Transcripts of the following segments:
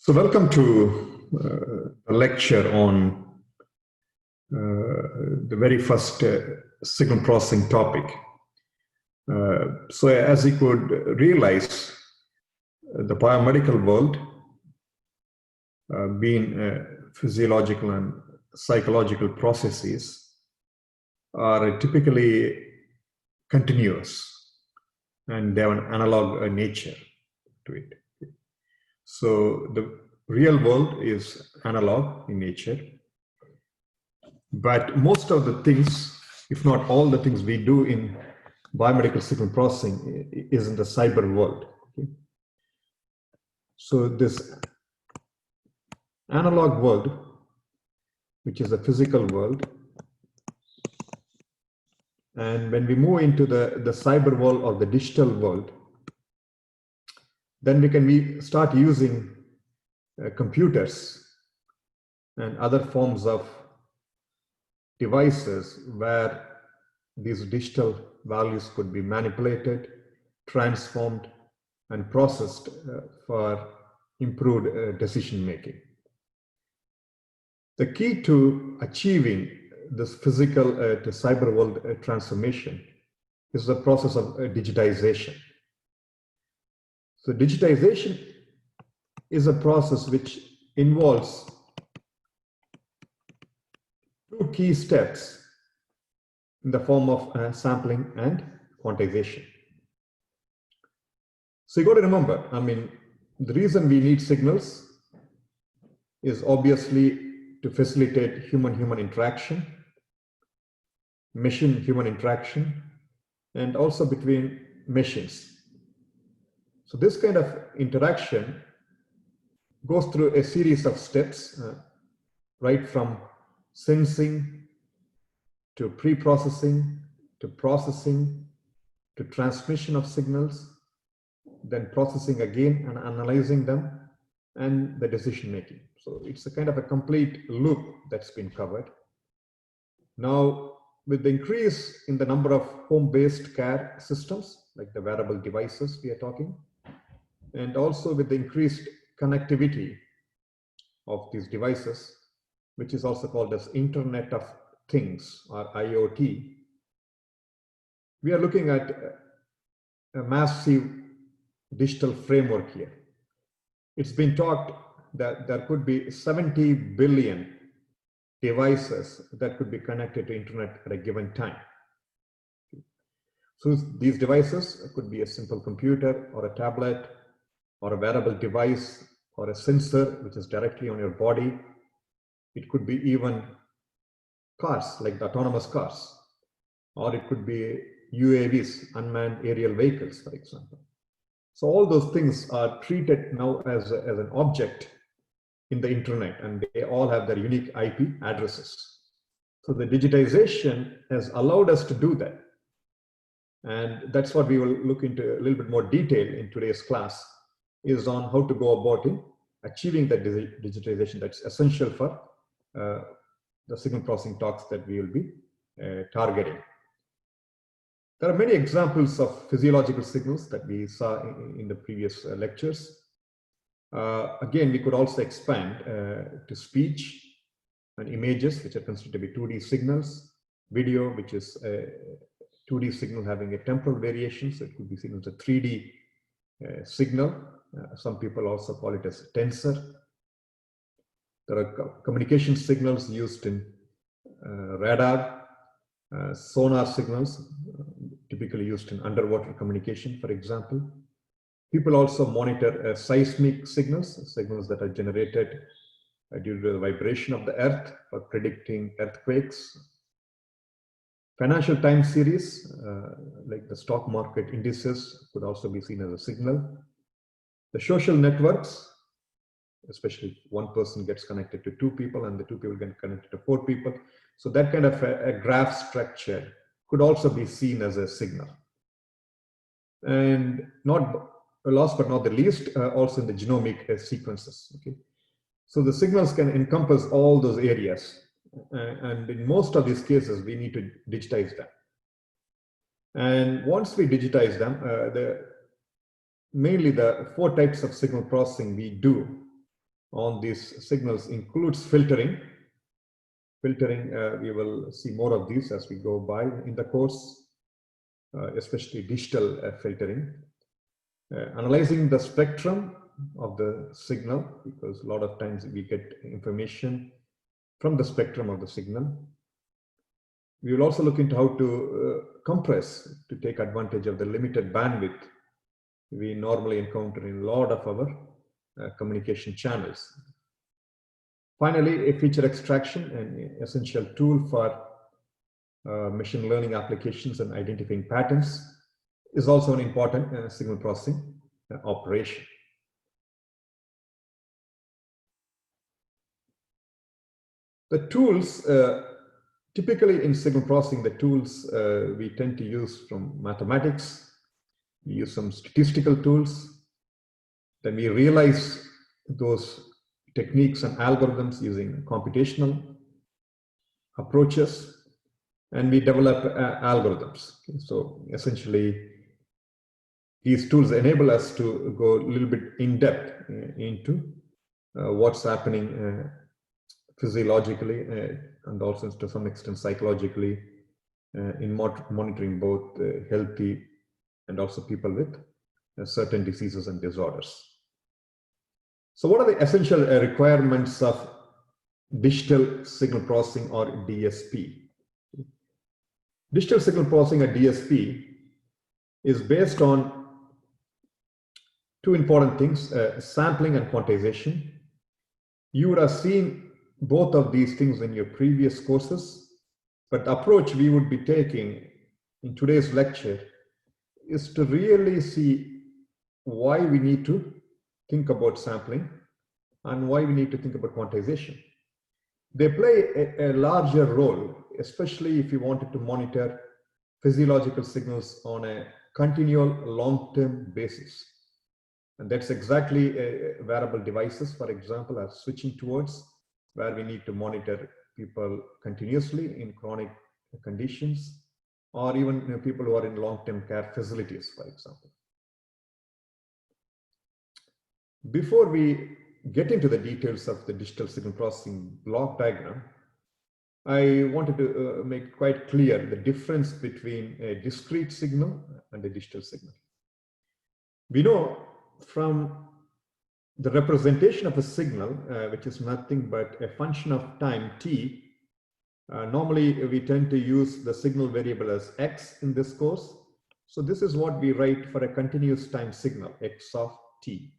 So welcome to a lecture on the very first signal processing topic. So as you could realize, the biomedical world, being physiological and psychological processes, are typically continuous and they have an analog nature to it. So the real world is analog in nature, but most of the things, if not all the things we do in biomedical signal processing is in the cyber world. Okay? So this analog world, which is a physical world, and when we move into the cyber world or the digital world, then we can start using computers and other forms of devices where these digital values could be manipulated, transformed, and processed for improved decision making. The key to achieving this physical to cyber world transformation is the process of digitization. So digitization is a process which involves two key steps in the form of sampling and quantization. So you got to remember, the reason we need signals is obviously to facilitate human-human interaction, machine-human interaction, and also between machines. So this kind of interaction goes through a series of steps, right from sensing to pre-processing to processing to transmission of signals, then processing again and analyzing them, and the decision making. So it's a kind of a complete loop that's been covered. Now, with the increase in the number of home-based care systems, like the wearable devices we are talking, and also with the increased connectivity of these devices, which is also called as Internet of Things or IoT, we are looking at a massive digital framework here. It's been talked that there could be 70 billion devices that could be connected to internet at a given time. So these devices could be a simple computer or a tablet or a wearable device or a sensor which is directly on your body. It could be even cars, like the autonomous cars, or it could be UAVs, unmanned aerial vehicles, for example. So all those things are treated now as an object in the internet, and they all have their unique IP addresses. So the digitization has allowed us to do that. And that's what we will look into a little bit more detail in today's class, is on how to go about in achieving that digitization that's essential for the signal processing talks that we will be targeting. There are many examples of physiological signals that we saw in the previous lectures. Again, we could also expand to speech and images, which are considered to be 2D signals, video, which is a 2D signal having a temporal variation, so it could be seen as a 3D signal. Some people also call it as a tensor. There are communication signals used in radar, sonar signals, typically used in underwater communication, for example. People also monitor seismic signals, signals that are generated due to the vibration of the earth for predicting earthquakes. Financial time series, like the stock market indices, could also be seen as a signal. The social networks, especially if one person gets connected to two people and the two people get connected to four people. So that kind of a graph structure could also be seen as a signal. And not last but not the least, also in the genomic sequences. Okay, so the signals can encompass all those areas, and in most of these cases, we need to digitize them. And once we digitize them, mainly the four types of signal processing we do on these signals includes filtering. Filtering, we will see more of these as we go by in the course, especially digital filtering. Analyzing the spectrum of the signal, because a lot of times we get information from the spectrum of the signal. We will also look into how to compress to take advantage of the limited bandwidth we normally encounter in a lot of our communication channels. Finally, a feature extraction, an essential tool for machine learning applications and identifying patterns, is also an important signal processing operation. The tools, typically in signal processing, the tools we tend to use from mathematics. We use some statistical tools. Then we realize those techniques and algorithms using computational approaches, and we develop algorithms. Okay, so essentially, these tools enable us to go a little bit in depth into what's happening physiologically and also to some extent psychologically in monitoring both healthy and also people with certain diseases and disorders. So what are the essential requirements of digital signal processing, or DSP? Digital signal processing, or DSP, is based on two important things, sampling and quantization. You would have seen both of these things in your previous courses, but the approach we would be taking in today's lecture is to really see why we need to think about sampling and why we need to think about quantization. They play a larger role, especially if you wanted to monitor physiological signals on a continual long-term basis. And that's exactly wearable devices, for example, are switching towards, where we need to monitor people continuously in chronic conditions, or even people who are in long-term care facilities, for example. Before we get into the details of the digital signal processing block diagram, I wanted to make quite clear the difference between a discrete signal and a digital signal. We know from the representation of a signal, which is nothing but a function of time t, normally we tend to use the signal variable as x in this course. So this is what we write for a continuous time signal, x of t.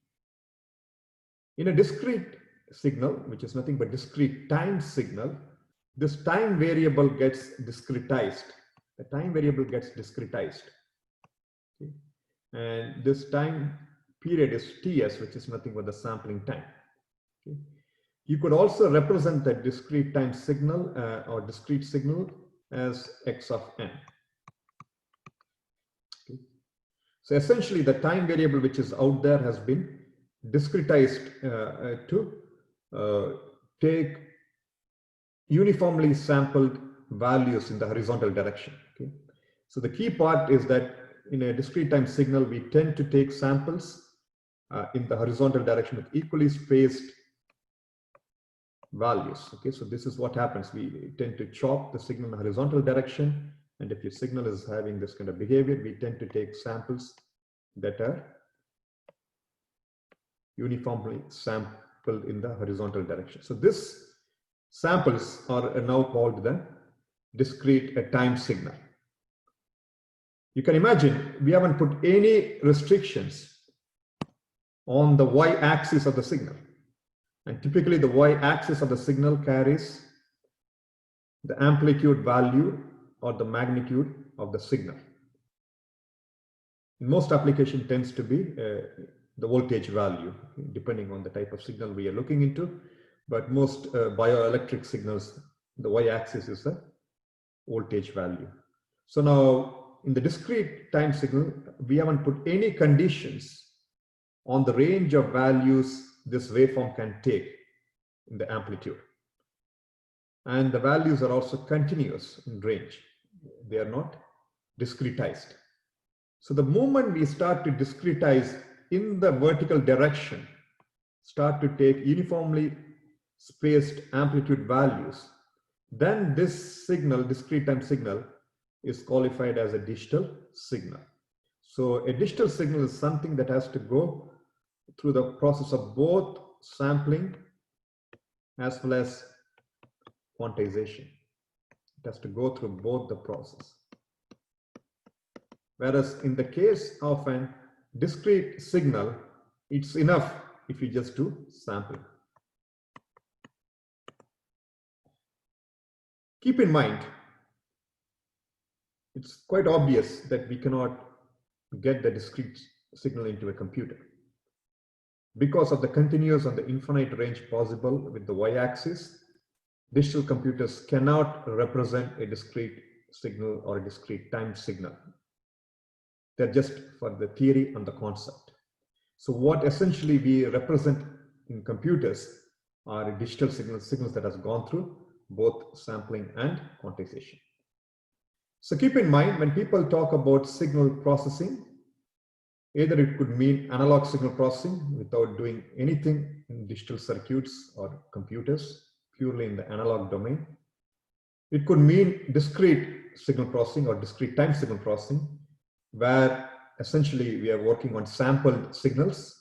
In a discrete signal, which is nothing but discrete time signal, this time variable gets discretized. The time variable gets discretized. Okay. And this time period is ts, which is nothing but the sampling time. Okay. You could also represent that discrete time signal or discrete signal as x of n. Okay. So essentially, the time variable which is out there has been discretized to take uniformly sampled values in the horizontal direction. Okay. So the key part is that in a discrete time signal, we tend to take samples in the horizontal direction with equally spaced values. Okay, so this is what happens. We tend to chop the signal in the horizontal direction, and if your signal is having this kind of behavior, we tend to take samples that are uniformly sampled in the horizontal direction. So this samples are now called the discrete time signal. You can imagine we haven't put any restrictions on the y-axis of the signal. And typically the y-axis of the signal carries the amplitude value or the magnitude of the signal. In most application tends to be the voltage value, depending on the type of signal we are looking into. But most bioelectric signals, the y-axis is the voltage value. So now in the discrete time signal, we haven't put any conditions on the range of values this waveform can take in the amplitude. And the values are also continuous in range. They are not discretized. So the moment we start to discretize in the vertical direction, start to take uniformly spaced amplitude values, then this signal, discrete time signal, is qualified as a digital signal. So a digital signal is something that has to go through the process of both sampling as well as quantization. It has to go through both the process. Whereas in the case of an discrete signal, it's enough if you just do sampling. Keep in mind, it's quite obvious that we cannot get the discrete signal into a computer. Because of the continuous and the infinite range possible with the y-axis, digital computers cannot represent a discrete signal or a discrete time signal. They're just for the theory and the concept. So what essentially we represent in computers are digital signals that has gone through both sampling and quantization. So keep in mind, when people talk about signal processing, either it could mean analog signal processing without doing anything in digital circuits or computers, purely in the analog domain. It could mean discrete signal processing or discrete time signal processing, where essentially we are working on sampled signals.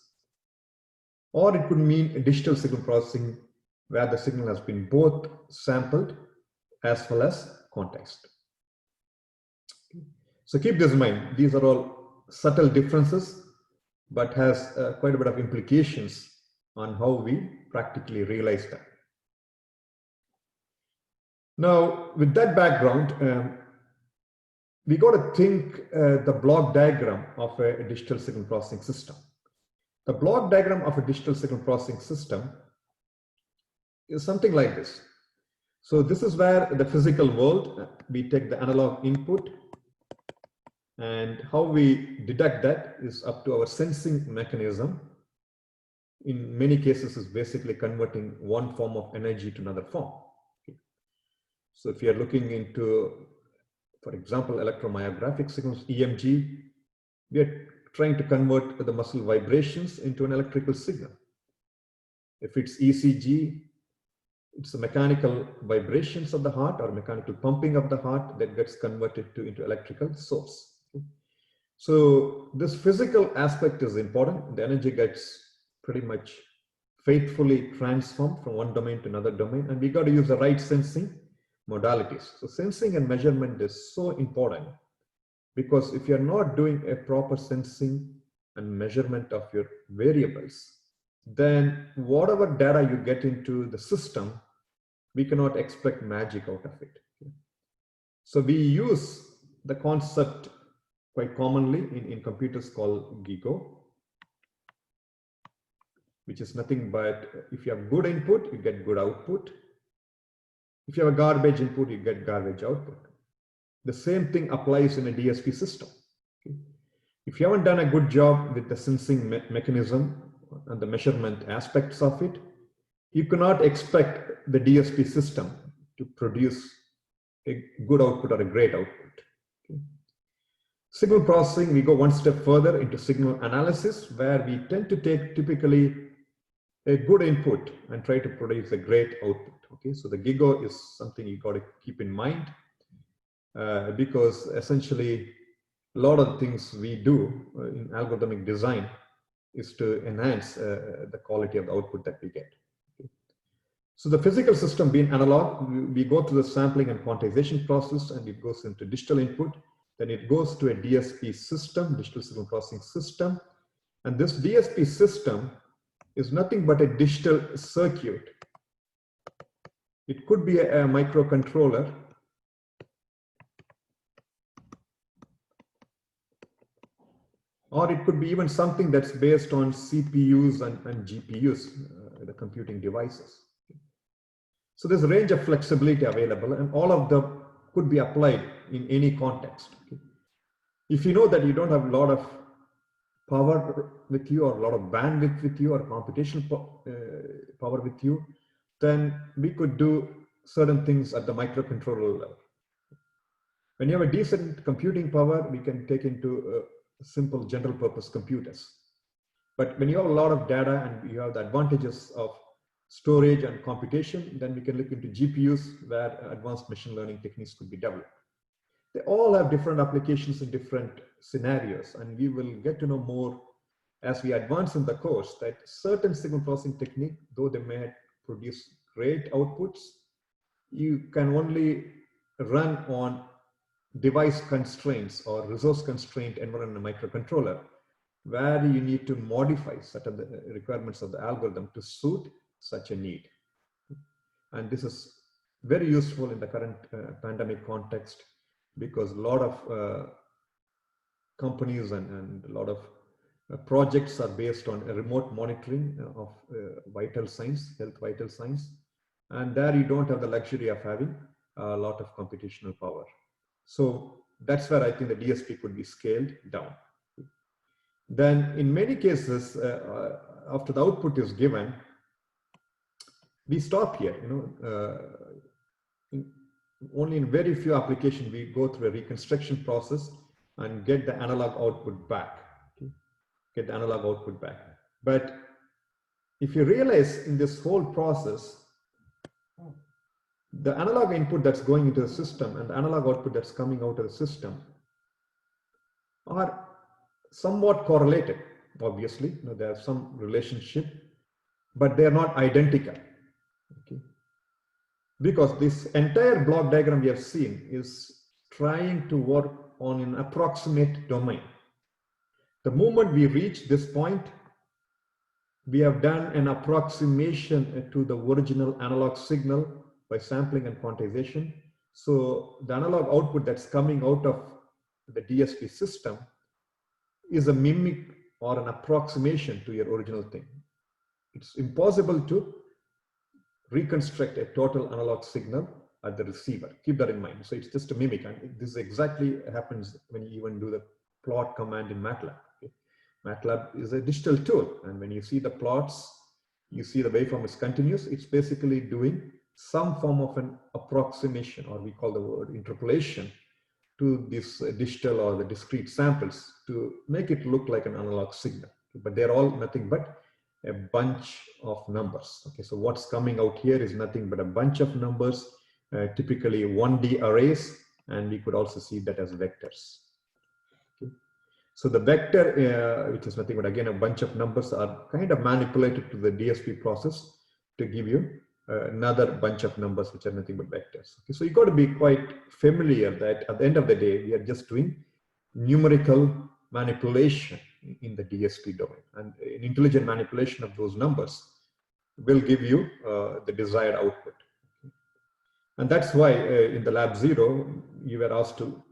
Or it could mean digital signal processing, where the signal has been both sampled as well as quantized. So keep this in mind. These are all subtle differences, but has quite a bit of implications on how we practically realize that. Now, with that background, we got to think the block diagram of a digital signal processing system. The block diagram of a digital signal processing system is something like this. So this is where the physical world, we take the analog input, and how we detect that is up to our sensing mechanism. In many cases, is basically converting one form of energy to another form. Okay. So if you are looking into, for example, electromyographic signals, EMG, we are trying to convert the muscle vibrations into an electrical signal. If it's ECG, it's the mechanical vibrations of the heart or mechanical pumping of the heart that gets converted into electrical source. Okay. So this physical aspect is important. The energy gets pretty much faithfully transformed from one domain to another domain, and we got to use the right sensing modalities. So sensing and measurement is so important, because if you're not doing a proper sensing and measurement of your variables, then whatever data you get into the system, we cannot expect magic out of it. Okay. So we use the concept quite commonly in computers called GIGO, which is nothing but if you have good input, you get good output. If you have a garbage input, you get garbage output. The same thing applies in a DSP system. Okay. If you haven't done a good job with the sensing mechanism and the measurement aspects of it, you cannot expect the DSP system to produce a good output or a great output. Okay. Signal processing, we go one step further into signal analysis, where we tend to take typically a good input and try to produce a great output. Okay, so the GIGO is something you got to keep in mind, because essentially a lot of things we do in algorithmic design is to enhance the quality of the output that we get. Okay. So the physical system being analog, we go through the sampling and quantization process, and it goes into digital input. Then it goes to a DSP system, digital signal processing system. And this DSP system is nothing but a digital circuit. It could be a microcontroller, or it could be even something that's based on CPUs and GPUs, the computing devices. So there's a range of flexibility available, and all of them could be applied in any context. Okay. If you know that you don't have a lot of power with you, or a lot of bandwidth with you, or computational power with you, then we could do certain things at the microcontroller level. When you have a decent computing power, we can take into simple general purpose computers. But when you have a lot of data and you have the advantages of storage and computation, then we can look into GPUs where advanced machine learning techniques could be developed. They all have different applications in different scenarios, and we will get to know more as we advance in the course that certain signal processing technique, though they may produce great outputs, you can only run on device constraints or resource constraint environment in a microcontroller, where you need to modify certain requirements of the algorithm to suit such a need. And this is very useful in the current pandemic context, because a lot of companies and a lot of projects are based on a remote monitoring of vital signs, health vital signs. And there you don't have the luxury of having a lot of computational power. So that's where I think the DSP could be scaled down. Then in many cases, after the output is given, we stop here. Only in very few applications we go through a reconstruction process and get the analog output back. Get the analog output back. But if you realize in this whole process, the analog input that's going into the system and the analog output that's coming out of the system are somewhat correlated, obviously. They have some relationship, but they're not identical. Okay? Because this entire block diagram we have seen is trying to work on an approximate domain. The moment we reach this point, we have done an approximation to the original analog signal by sampling and quantization. So the analog output that's coming out of the DSP system is a mimic or an approximation to your original thing. It's impossible to reconstruct a total analog signal at the receiver. Keep that in mind. So it's just a mimic, and this exactly happens when you even do the plot command in MATLAB. Okay? MATLAB is a digital tool, and when you see the plots, you see the waveform is continuous. It's basically doing some form of an approximation, or we call the word interpolation, to this digital or the discrete samples to make it look like an analog signal. But they're all nothing but a bunch of numbers. Okay, so what's coming out here is nothing but a bunch of numbers, typically 1D arrays, and we could also see that as vectors. Okay. So the vector, which is nothing but again a bunch of numbers, are kind of manipulated to the DSP process to give you another bunch of numbers which are nothing but vectors. Okay, so you got to be quite familiar that at the end of the day, we are just doing numerical manipulation in the DSP domain, and an intelligent manipulation of those numbers will give you the desired output. And that's why in the lab 0, you were asked to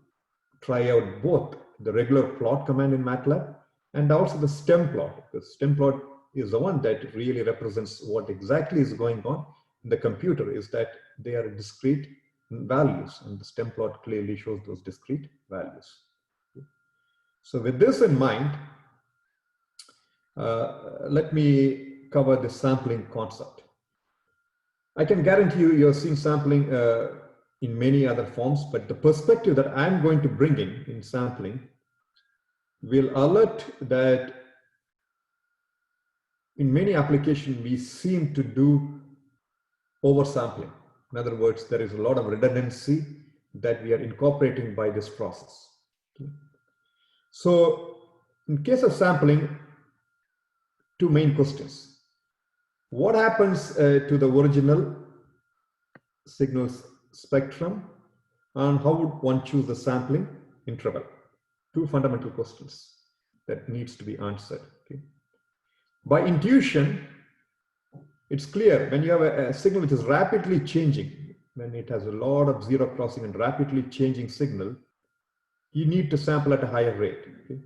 try out both the regular plot command in MATLAB and also the stem plot. The stem plot is the one that really represents what exactly is going on in the computer, is that they are discrete values, and the stem plot clearly shows those discrete values. So with this in mind, let me cover the sampling concept. I can guarantee you, you're seeing sampling in many other forms, but the perspective that I'm going to bring in sampling will alert that in many applications, we seem to do oversampling. In other words, there is a lot of redundancy that we are incorporating by this process. Okay. So in case of sampling, two main questions. What happens to the original signals spectrum, and how would one choose the sampling interval? Two fundamental questions that needs to be answered. Okay. By intuition, it's clear when you have a signal which is rapidly changing, when it has a lot of zero crossing and rapidly changing signal, you need to sample at a higher rate, okay?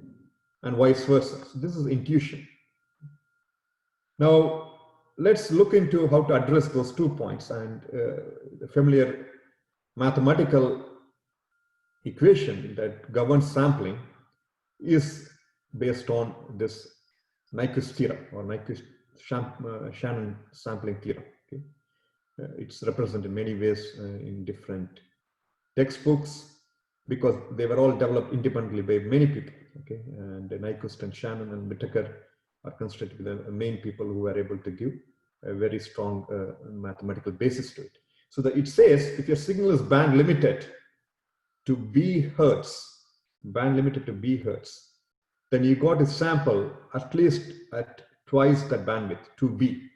And vice versa. So this is intuition. Now, let's look into how to address those 2 points, and the familiar mathematical equation that governs sampling is based on this Nyquist theorem, or Nyquist-Shannon sampling theorem. Okay? It's represented in many ways in different textbooks, because they were all developed independently by many people. Okay? And Nyquist and Shannon and Whittaker are considered to be the main people who are able to give a very strong mathematical basis to it. So that it says if your signal is band limited to B hertz, then you got to sample at least at twice the bandwidth, 2B,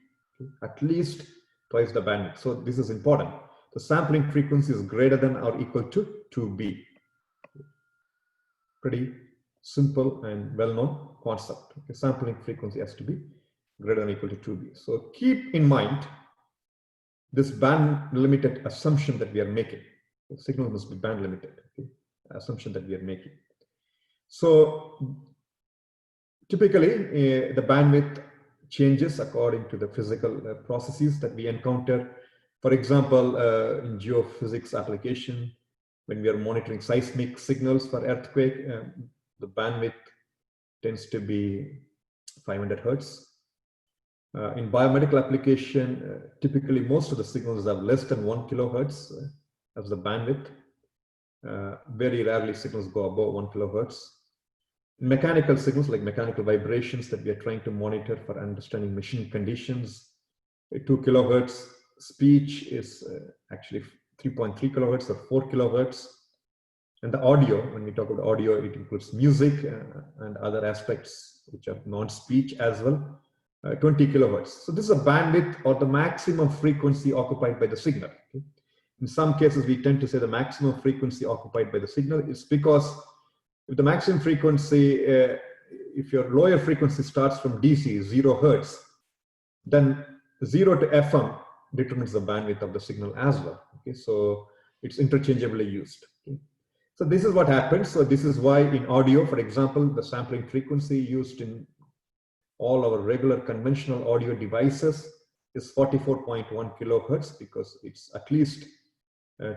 at least twice the bandwidth. So this is important. The sampling frequency is greater than or equal to 2B. Pretty simple and well-known concept. Okay, sampling frequency has to be greater than or equal to 2B. So keep in mind this band limited assumption that we are making. The signal must be band limited, okay? Assumption that we are making. So typically the bandwidth changes according to the physical processes that we encounter. For example, in geophysics application, when we are monitoring seismic signals for earthquake, the bandwidth tends to be 500 hertz. In biomedical application, typically most of the signals have less than 1 kilohertz as the bandwidth. Very rarely signals go above 1 kilohertz. Mechanical signals like mechanical vibrations that we are trying to monitor for understanding machine conditions, 2 kilohertz. Speech is actually 3.3 kilohertz or 4 kilohertz. And the audio, when we talk about audio, it includes music and other aspects which are non-speech as well, 20 kilohertz. So this is a bandwidth or the maximum frequency occupied by the signal. Okay? In some cases, we tend to say the maximum frequency occupied by the signal is because if the maximum frequency, if your lower frequency starts from DC, 0 hertz, then 0 to FM determines the bandwidth of the signal as well. Okay, so it's interchangeably used. Okay? So this is what happens. So this is why in audio, for example, the sampling frequency used in all our regular conventional audio devices is 44.1 kilohertz because it's at least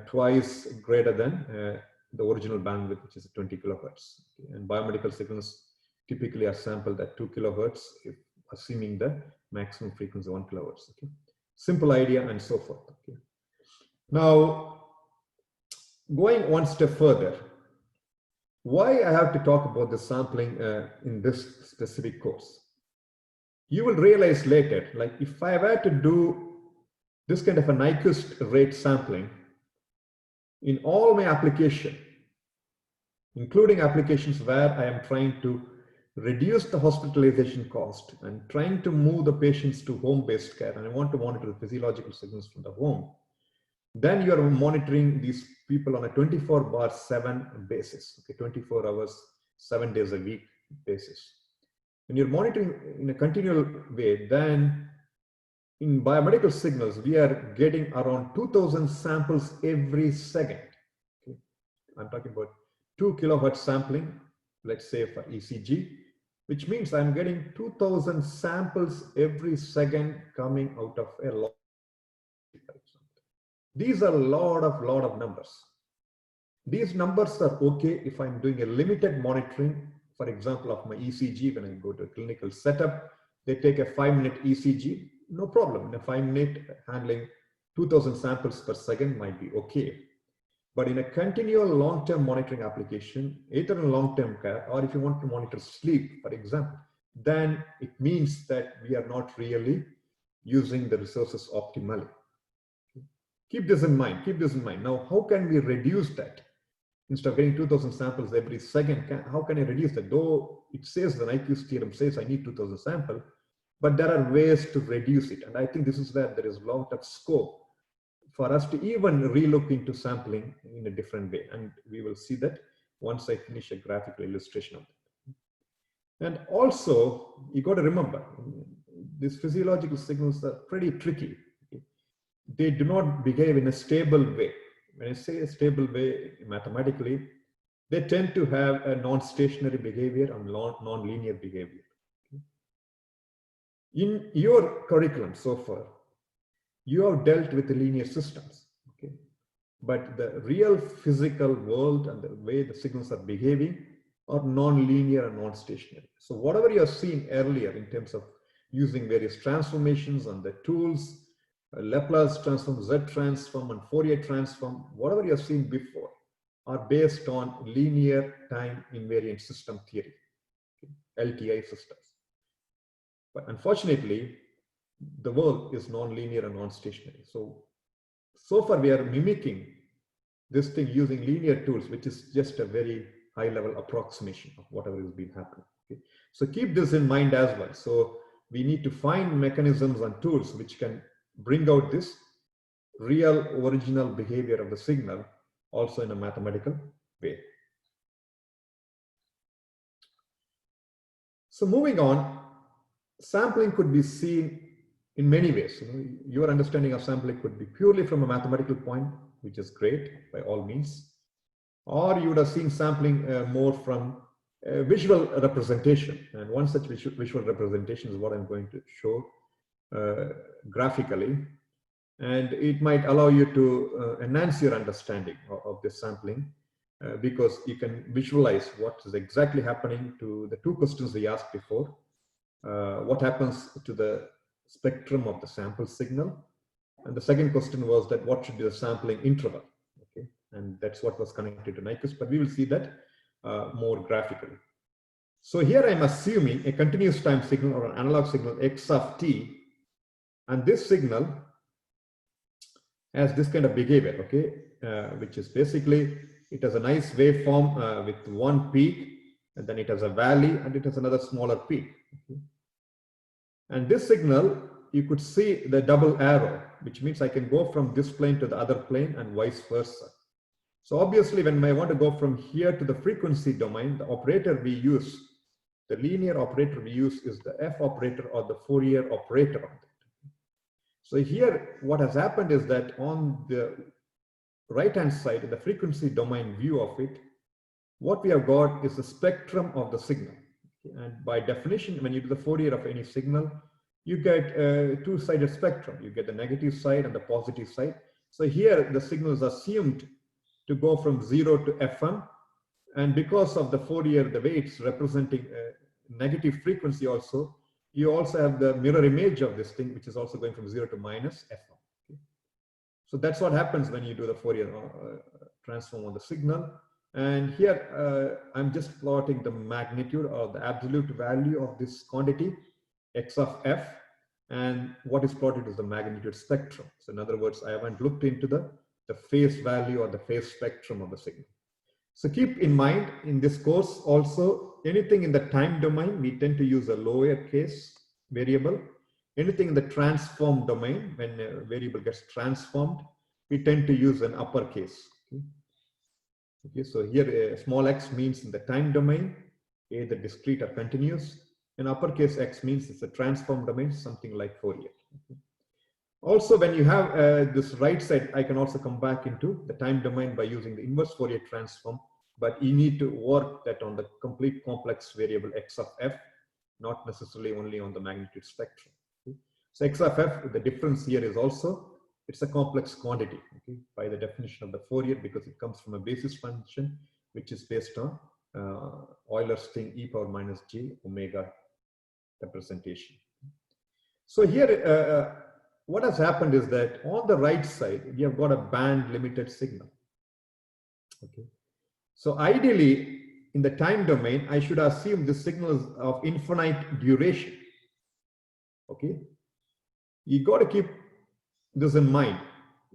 twice greater than the original bandwidth, which is 20 kilohertz. Okay? And biomedical signals typically are sampled at 2 kilohertz, if assuming the maximum frequency 1 kilohertz. Okay? Simple idea and so forth. Okay? Now, going one step further, why I have to talk about the sampling in this specific course? You will realize later, like if I were to do this kind of a Nyquist rate sampling in all my application, including applications where I am trying to reduce the hospitalization cost and trying to move the patients to home-based care, and I want to monitor the physiological signals from the home, then you are monitoring these people on a 24/7 basis, okay, 24 hours, 7 days a week basis. When you're monitoring in a continual way, then in biomedical signals, we are getting around 2,000 samples every second. Okay? I'm talking about 2 kilohertz sampling, let's say for ECG, which means I'm getting 2,000 samples every second coming out of a log. These are a lot of numbers. These numbers are okay if I'm doing a limited monitoring, for example, of my ECG. When I go to a clinical setup, they take a 5-minute ECG, no problem. In a 5-minute, handling 2,000 samples per second might be okay. But in a continual long-term monitoring application, either in long-term care or if you want to monitor sleep, for example, then it means that we are not really using the resources optimally. Keep this in mind, keep this in mind. Now, how can we reduce that? Instead of getting 2,000 samples every second, how can I reduce that? Though it says, the Nyquist theorem says I need 2,000 samples, but there are ways to reduce it. And I think this is where there is a lot of scope for us to even relook into sampling in a different way. And we will see that once I finish a graphical illustration of that. And also, you got to remember, these physiological signals are pretty tricky. They do not behave in a stable way. When I say a stable way mathematically, they tend to have a non-stationary behavior and non-linear behavior. In your curriculum so far, you have dealt with the linear systems, okay? But the real physical world and the way the signals are behaving are non-linear and non-stationary. So whatever you have seen earlier in terms of using various transformations and the tools, Laplace transform, Z transform, and Fourier transform, whatever you have seen before, are based on linear time invariant system theory, okay? LTI systems. But unfortunately, the world is non-linear and non-stationary. So far we are mimicking this thing using linear tools, which is just a very high-level approximation of whatever has been happening. Okay? So keep this in mind as well. So we need to find mechanisms and tools which can bring out this real original behavior of the signal also in a mathematical way. So moving on, sampling could be seen in many ways. Your understanding of sampling could be purely from a mathematical point, which is great by all means, or you would have seen sampling more from visual representation. And one such visual representation is what I'm going to show graphically. And it might allow you to enhance your understanding of this sampling because you can visualize what is exactly happening to the two questions we asked before. What happens to the spectrum of the sample signal? And the second question was that what should be the sampling interval? Okay, and that's what was connected to Nyquist, but we will see that more graphically. So here I'm assuming a continuous time signal or an analog signal x of t, and this signal has this kind of behavior, okay, which is basically it has a nice waveform with one peak, and then it has a valley, and it has another smaller peak. Okay? And this signal, you could see the double arrow, which means I can go from this plane to the other plane and vice versa. So obviously, when I want to go from here to the frequency domain, the operator we use, the linear operator we use is the F operator or the Fourier operator on it. So here, what has happened is that on the right-hand side, in the frequency domain view of it, what we have got is the spectrum of the signal. And by definition, when you do the Fourier of any signal, you get a two-sided spectrum. You get the negative side and the positive side. So here, the signal is assumed to go from 0 to Fm. And because of the Fourier, the way it's representing a negative frequency also, you also have the mirror image of this thing, which is also going from 0 to minus Fm. Okay? So that's what happens when you do the Fourier transform on the signal. And here, I'm just plotting the magnitude or the absolute value of this quantity, x of f, and what is plotted is the magnitude spectrum. So in other words, I haven't looked into the phase value or the phase spectrum of the signal. So keep in mind, in this course also, anything in the time domain, we tend to use a lowercase variable. Anything in the transform domain, when a variable gets transformed, we tend to use an uppercase. Okay? Okay, so here small x means in the time domain, either discrete or continuous, and uppercase x means it's a transform domain, something like Fourier. Okay. Also, when you have this right side, I can also come back into the time domain by using the inverse Fourier transform, but you need to work that on the complete complex variable x of f, not necessarily only on the magnitude spectrum. Okay. So x of f, the difference here is also, it's a complex quantity, okay, by the definition of the Fourier, because it comes from a basis function, which is based on Euler's thing e power minus j omega representation. So here, what has happened is that on the right side, we have got a band limited signal. Okay. So ideally, in the time domain, I should assume this signal is of infinite duration. Okay. You got to keep this in mind.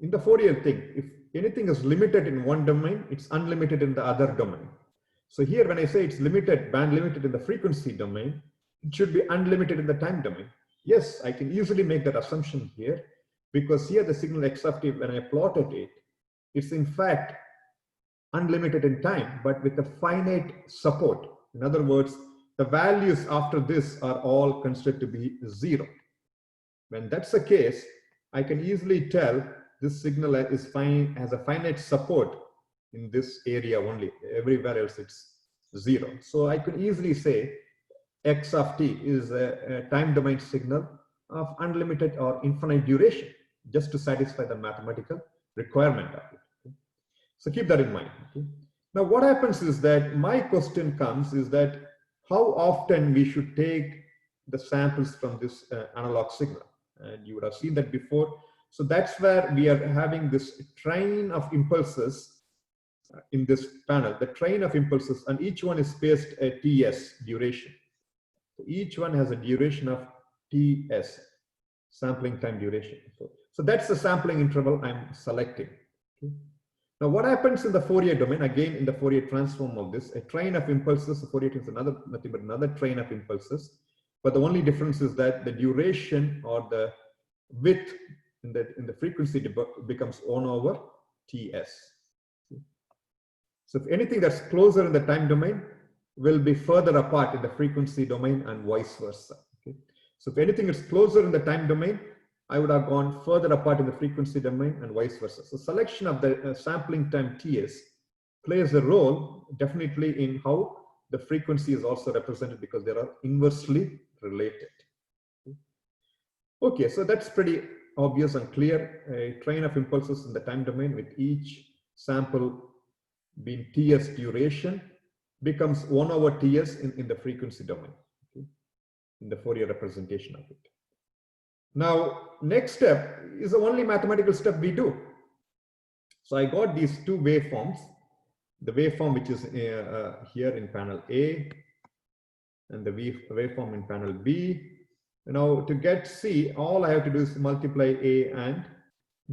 In the Fourier thing, if anything is limited in one domain, it's unlimited in the other domain. So here, when I say it's limited, band limited in the frequency domain, it should be unlimited in the time domain. Yes, I can easily make that assumption here, because here the signal x of t, when I plotted it, it's in fact unlimited in time, but with a finite support. In other words, the values after this are all considered to be 0. When that's the case, I can easily tell this signal is has a finite support in this area only. Everywhere else it's 0. So I could easily say x of t is a time domain signal of unlimited or infinite duration, just to satisfy the mathematical requirement of it. Okay? So keep that in mind. Okay? Now what happens is that my question comes is that how often we should take the samples from this analog signal. And you would have seen that before. So that's where we are having this train of impulses in this panel, the train of impulses, and each one is spaced at ts duration. So each one has a duration of TS, sampling time duration. So that's the sampling interval I'm selecting. Okay. Now what happens in the Fourier domain, again in the Fourier transform of this, a train of impulses, Fourier is nothing but another train of impulses, but the only difference is that the duration or the width in the frequency becomes 1 over TS. So if anything that's closer in the time domain will be further apart in the frequency domain and vice versa. Okay. So if anything is closer in the time domain, I would have gone further apart in the frequency domain and vice versa. So selection of the sampling time TS plays a role definitely in how the frequency is also represented, because they are inversely related. Okay, so that's pretty obvious and clear. A train of impulses in the time domain with each sample being TS duration becomes 1 over TS in the frequency domain, okay, in the Fourier representation of it. Now, next step is the only mathematical step we do. So I got these two waveforms, the waveform which is here in panel A and the waveform in panel B. Now to get C, all I have to do is multiply A and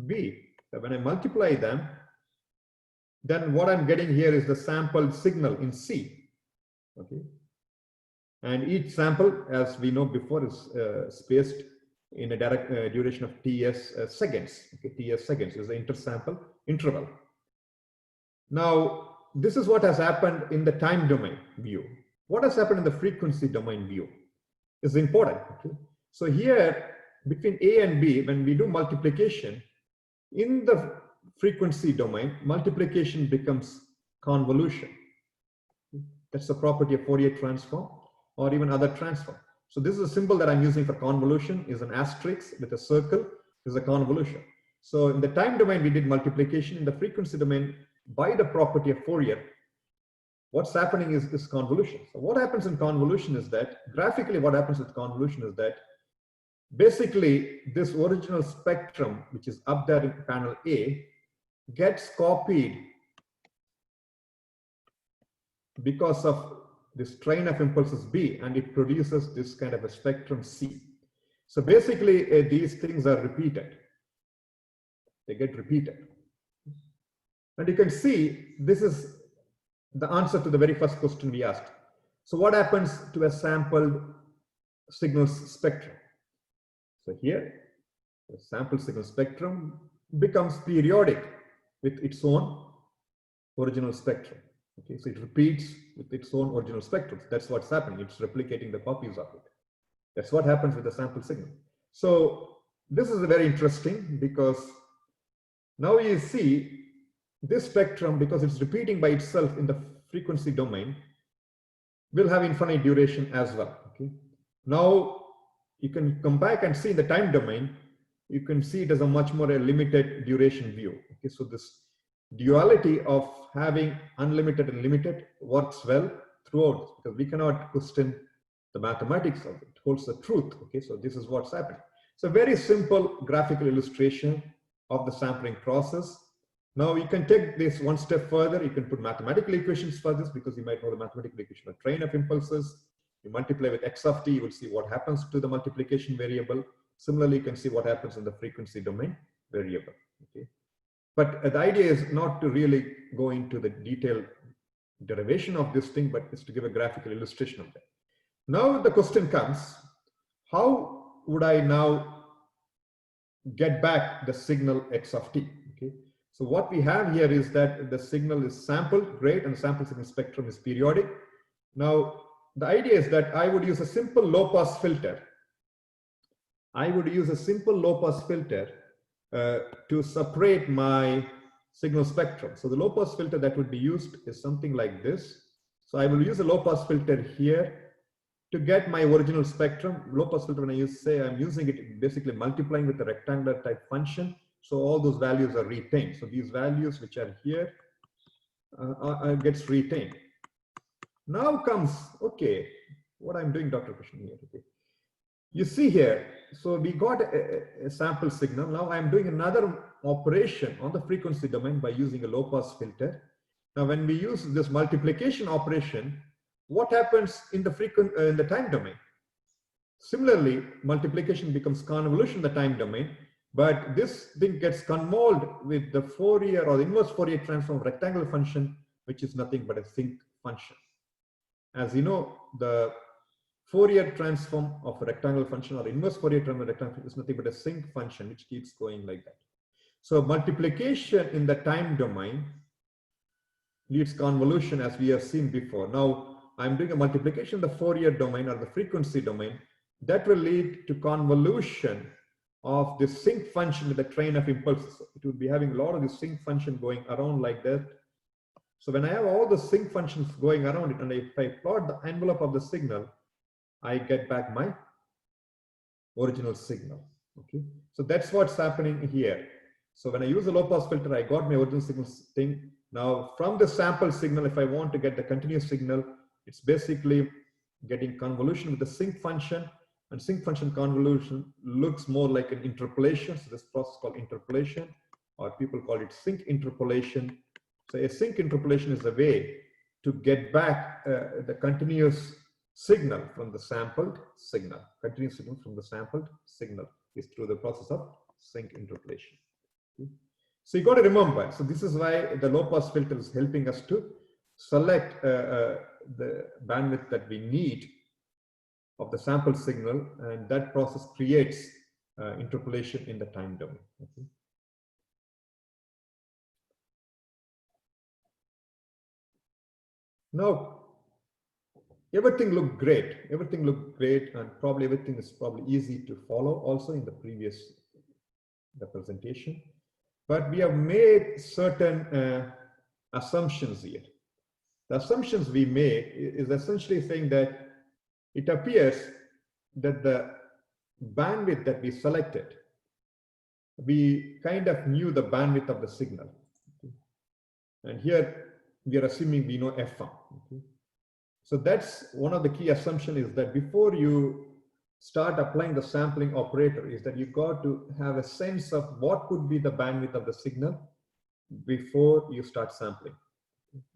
B. So when I multiply them, then what I'm getting here is the sampled signal in C. Okay. And each sample, as we know before, is spaced in a direct duration of TS seconds. Okay, TS seconds is the intersample interval. Now, this is what has happened in the time domain view. What has happened in the frequency domain view is important. Okay? So here, between A and B, when we do multiplication, in the frequency domain, multiplication becomes convolution. That's the property of Fourier transform or even other transform. So this is a symbol that I'm using for convolution, is an asterisk with a circle, is a convolution. So in the time domain, we did multiplication. In the frequency domain, by the property of Fourier, what's happening is this convolution. So what happens in convolution is that, graphically what happens with convolution is that, basically this original spectrum, which is up there in panel A, gets copied because of this train of impulses B, and it produces this kind of a spectrum C. So basically these things are repeated. They get repeated. And you can see this is the answer to the very first question we asked. So what happens to a sampled signals spectrum? So here, the sample signal spectrum becomes periodic with its own original spectrum. Okay, so it repeats with its own original spectrum. That's what's happening. It's replicating the copies of it. That's what happens with the sample signal. So this is very interesting, because now you see this spectrum, because it's repeating by itself in the frequency domain, will have infinite duration as well. Okay. Now you can come back and see in the time domain, you can see it as a much more limited duration view. Okay, so this duality of having unlimited and limited works well throughout, because we cannot question the mathematics of it. It holds the truth. Okay, so this is what's happening. So very simple graphical illustration of the sampling process. Now you can take this one step further. You can put mathematical equations for this, because you might know the mathematical equation of train of impulses. You multiply with x of t, you will see what happens to the multiplication variable. Similarly, you can see what happens in the frequency domain variable. Okay. But the idea is not to really go into the detailed derivation of this thing, but it's to give a graphical illustration of that. Now the question comes, how would I now get back the signal x of t? Okay. So what we have here is that the signal is sampled, great, and the sample signal spectrum is periodic. Now, the idea is that I would use a simple low-pass filter. I would use a simple low-pass filter to separate my signal spectrum. So the low-pass filter that would be used is something like this. So I will use a low-pass filter here to get my original spectrum. Low-pass filter, when I say I'm using it, basically multiplying with a rectangular type function. So all those values are retained. So these values which are here gets retained. Now comes, okay, what I'm doing, Dr. Krishnan here. Okay. You see here, so we got a sample signal. Now I'm doing another operation on the frequency domain by using a low-pass filter. Now when we use this multiplication operation, what happens in the time domain? Similarly, multiplication becomes convolution in the time domain, but this thing gets convolved with the Fourier or the inverse Fourier transform of rectangular function, which is nothing but a sinc function. As you know, the Fourier transform of a rectangular function or inverse Fourier transform of a rectangular function is nothing but a sinc function, which keeps going like that. So multiplication in the time domain leads convolution, as we have seen before. Now, I'm doing a multiplication in the Fourier domain or the frequency domain. That will lead to convolution of the sinc function with the train of impulses. It will be having a lot of the sinc function going around like that. So when I have all the sinc functions going around it, and if I plot the envelope of the signal, I get back my original signal. Okay, so that's what's happening here. So when I use a low pass filter, I got my original signal thing. Now from the sample signal, if I want to get the continuous signal, it's basically getting convolution with the sinc function, and sinc function convolution looks more like an interpolation. So this process is called interpolation, or people call it sinc interpolation. So a sinc interpolation is a way to get back the continuous signal from the sampled signal. Continuous signal from the sampled signal is through the process of sinc interpolation. Okay. So you got to remember, so this is why the low pass filter is helping us to select the bandwidth that we need of the sample signal, and that process creates interpolation in the time domain. Okay. Now, everything looked great. Everything looked great, and probably everything is probably easy to follow also in the previous presentation. But we have made certain assumptions here. The assumptions we made is essentially saying that it appears that the bandwidth that we selected, we kind of knew the bandwidth of the signal. Okay. And here we are assuming we know F1. Okay. So that's one of the key assumptions, is that before you start applying the sampling operator, is that you got to have a sense of what could be the bandwidth of the signal before you start sampling,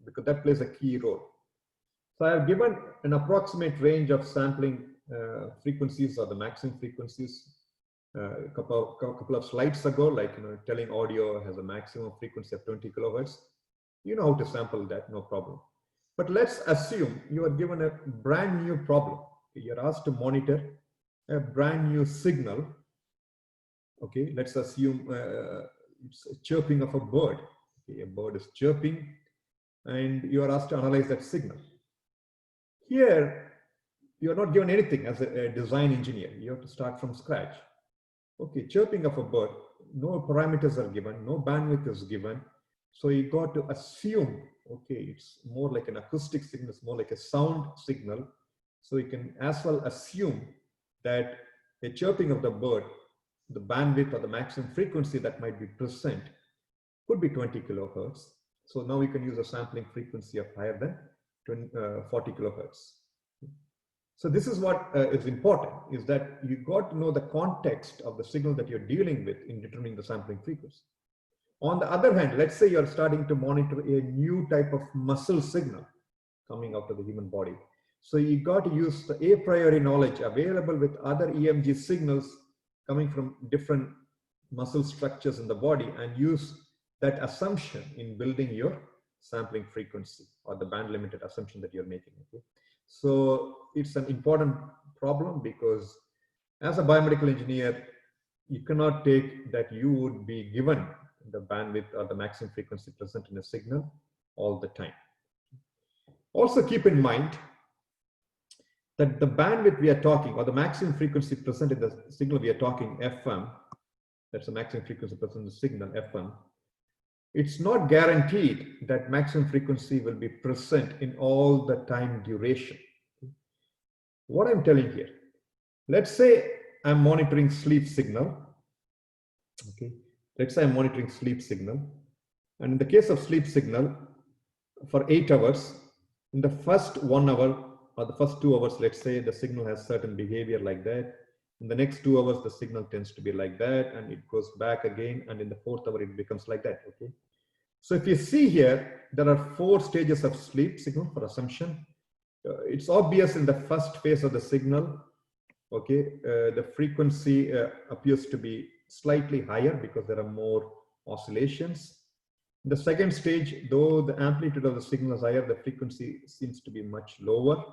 because that plays a key role. So I have given an approximate range of sampling frequencies, or the maximum frequencies, a couple of slides ago, like telling audio has a maximum frequency of 20 kilohertz. You know how to sample that, no problem. But let's assume you are given a brand new problem. You're asked to monitor a brand new signal. Okay, let's assume it's a chirping of a bird. Okay, a bird is chirping, and you are asked to analyze that signal. Here, you're not given anything as a design engineer. You have to start from scratch. Okay, chirping of a bird, no parameters are given, no bandwidth is given. So you got to assume, okay, it's more like an acoustic signal, it's more like a sound signal. So you can as well assume that a chirping of the bird, the bandwidth or the maximum frequency that might be present could be 20 kilohertz. So now we can use a sampling frequency of higher than 40 kilohertz. So this is what is important, is that you got to know the context of the signal that you're dealing with in determining the sampling frequency. On the other hand, let's say you're starting to monitor a new type of muscle signal coming out of the human body. So you got to use the a priori knowledge available with other EMG signals coming from different muscle structures in the body, and use that assumption in building your sampling frequency, or the band limited assumption that you're making. Okay? So it's an important problem, because as a biomedical engineer, you cannot take that you would be given the bandwidth or the maximum frequency present in a signal all the time. Also keep in mind that the bandwidth we are talking, or the maximum frequency present in the signal we are talking, FM, that's the maximum frequency present in the signal, FM, it's not guaranteed that maximum frequency will be present in all the time duration. What I'm telling here, let's say I'm monitoring sleep signal. Okay, let's say I'm monitoring sleep signal, and in the case of sleep signal, for 8 hours, in the first 1 hour or the first 2 hours, let's say the signal has certain behavior like that. In the next 2 hours, the signal tends to be like that, and it goes back again, and in the 4th hour, it becomes like that. Okay. So if you see here, there are 4 stages of sleep signal for assumption. It's obvious in the first phase of the signal, okay, the frequency appears to be slightly higher because there are more oscillations. In the second stage, though the amplitude of the signal is higher, the frequency seems to be much lower,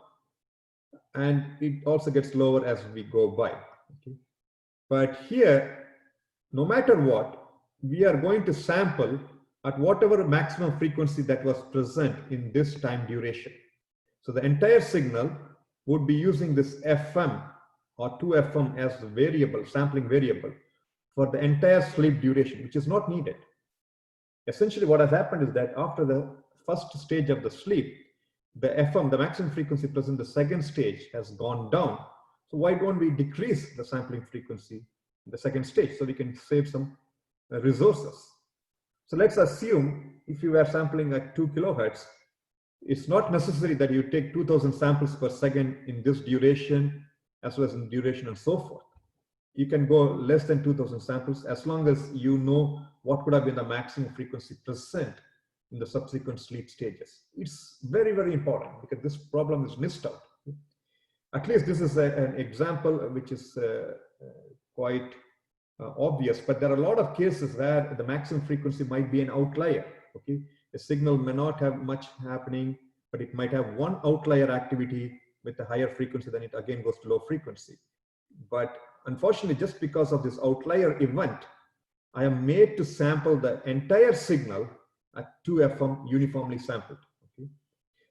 and it also gets lower as we go by. Okay? But here, no matter what, we are going to sample at whatever maximum frequency that was present in this time duration. So the entire signal would be using this FM or 2FM as the variable, sampling variable for the entire sleep duration, which is not needed. Essentially what has happened is that after the first stage of the sleep, the FM, the maximum frequency present in the second stage, has gone down. So why don't we decrease the sampling frequency in the second stage so we can save some resources? So let's assume if you were sampling at 2 kilohertz, it's not necessary that you take 2000 samples per second in this duration as well as in duration and so forth. You can go less than 2000 samples as long as you know what could have been the maximum frequency present in the subsequent sleep stages. It's very, very important because this problem is missed out. At least this is an example which is quite obvious, but there are a lot of cases where the maximum frequency might be an outlier. Okay, a signal may not have much happening, but it might have one outlier activity with a higher frequency, then it again goes to low frequency. But unfortunately, just because of this outlier event, I am made to sample the entire signal at 2FM uniformly sampled. Okay?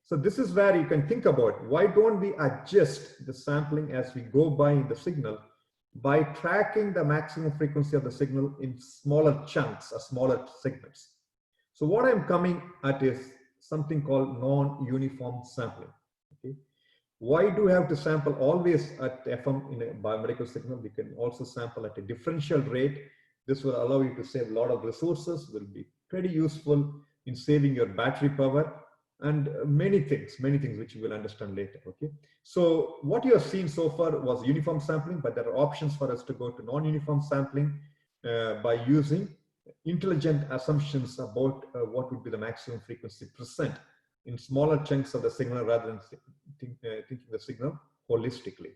So this is where you can think about why don't we adjust the sampling as we go by in the signal by tracking the maximum frequency of the signal in smaller chunks or smaller segments. So what I'm coming at is something called non-uniform sampling. Okay? Why do we have to sample always at FM in a biomedical signal? We can also sample at a differential rate. This will allow you to save a lot of resources, will be pretty useful in saving your battery power and many things which you will understand later. Okay, so what you have seen so far was uniform sampling, but there are options for us to go to non-uniform sampling by using intelligent assumptions about what would be the maximum frequency present in smaller chunks of the signal rather than thinking the signal holistically.